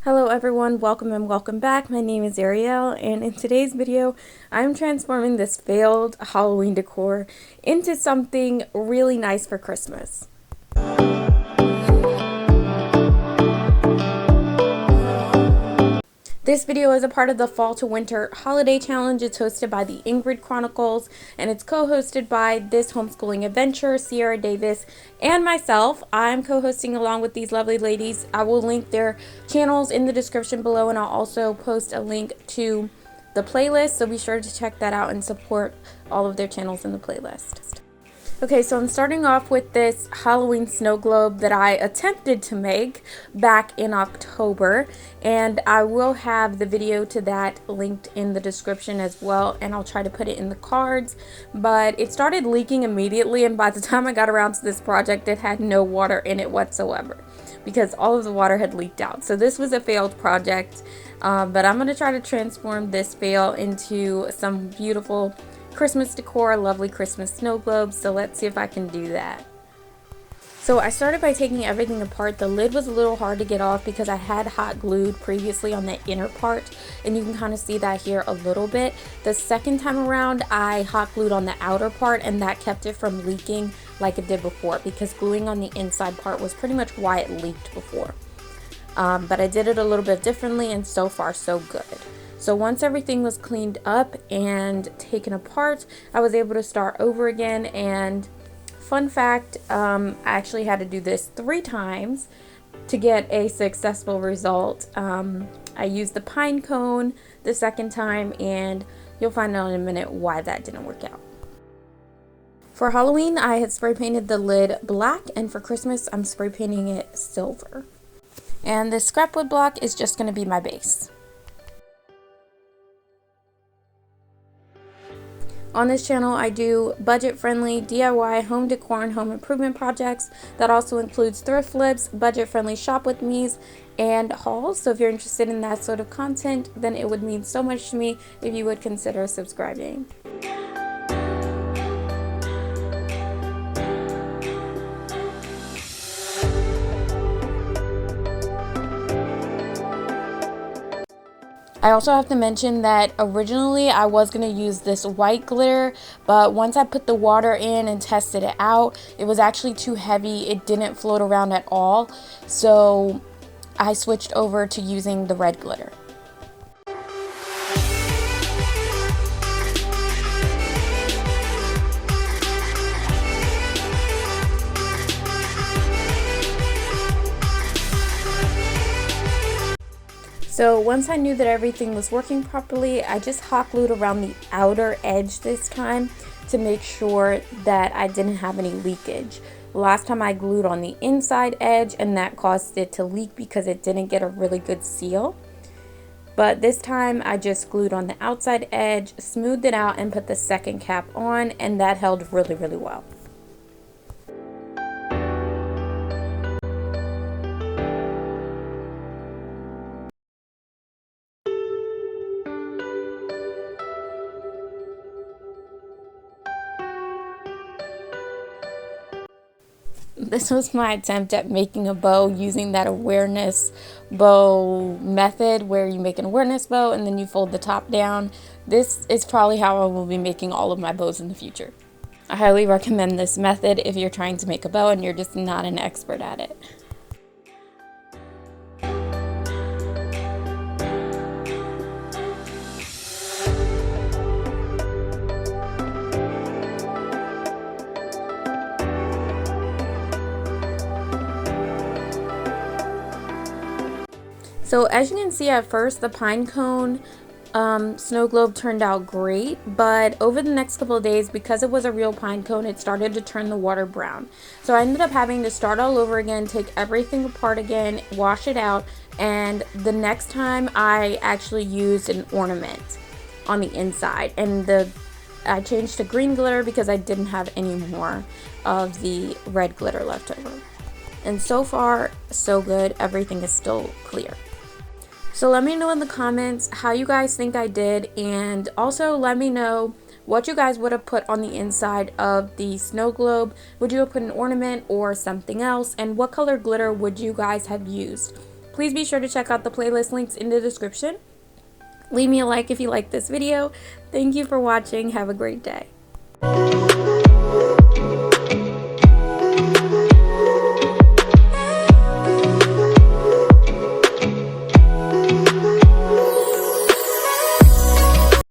Hello everyone, welcome and welcome back. My name is Ariel, and in today's video I'm transforming this failed Halloween decor into something really nice for Christmas. This video is a part of the Fall to Winter Holiday Challenge. It's hosted by the Ingrid Chronicles, and it's co-hosted by this homeschooling adventure, Sierra Davis, and myself. I'm co-hosting along with these lovely ladies. I will link their channels in the description below, and I'll also post a link to the playlist, so be sure to check that out and support all of their channels in the playlist. Okay, so I'm starting off with this Halloween snow globe that I attempted to make back in October, and I will have the video to that linked in the description as well, and I'll try to put it in the cards. But it started leaking immediately, and by the time I got around to this project, it had no water in it whatsoever because all of the water had leaked out. So this was a failed project, but I'm going to try to transform this fail into some beautiful Christmas decor, lovely Christmas snow globes. So let's see if I can do that. So I started by taking everything apart. The lid was a little hard to get off because I had hot glued previously on the inner part, and you can kind of see that here a little bit. The second time around I hot glued on the outer part, and that kept it from leaking like it did before, because gluing on the inside part was pretty much why it leaked before. But I did it a little bit differently, and so far so good. So once everything was cleaned up and taken apart, I was able to start over again. And fun fact, I actually had to do this 3 times to get a successful result. I used the pine cone the second time, and you'll find out in a minute why that didn't work out. For Halloween, I had spray painted the lid black, and for Christmas, I'm spray painting it silver. And this scrap wood block is just going to be my base. On this channel, I do budget-friendly DIY home decor and home improvement projects. That also includes thrift flips, budget-friendly shop with me's, and hauls. So if you're interested in that sort of content, then it would mean so much to me if you would consider subscribing. I also have to mention that originally I was going to use this white glitter, but once I put the water in and tested it out, it was actually too heavy. It didn't float around at all, so I switched over to using the red glitter. So once I knew that everything was working properly, I just hot glued around the outer edge this time to make sure that I didn't have any leakage. Last time I glued on the inside edge, and that caused it to leak because it didn't get a really good seal. But this time I just glued on the outside edge, smoothed it out, and put the second cap on, and that held really, really well. This was my attempt at making a bow using that awareness bow method, where you make an awareness bow and then you fold the top down. This is probably how I will be making all of my bows in the future. I highly recommend this method if you're trying to make a bow and you're just not an expert at it. So as you can see, at first the pine cone snow globe turned out great, but over the next couple of days, because it was a real pine cone, it started to turn the water brown. So I ended up having to start all over again, take everything apart again, wash it out, and the next time I actually used an ornament on the inside, and I changed to green glitter because I didn't have any more of the red glitter left over. And so far, so good. Everything is still clear. So let me know in the comments how you guys think I did, and also let me know what you guys would have put on the inside of the snow globe. Would you have put an ornament or something else, and what color glitter would you guys have used? Please be sure to check out the playlist links in the description. Leave me a like if you like this video. Thank you for watching. Have a great day.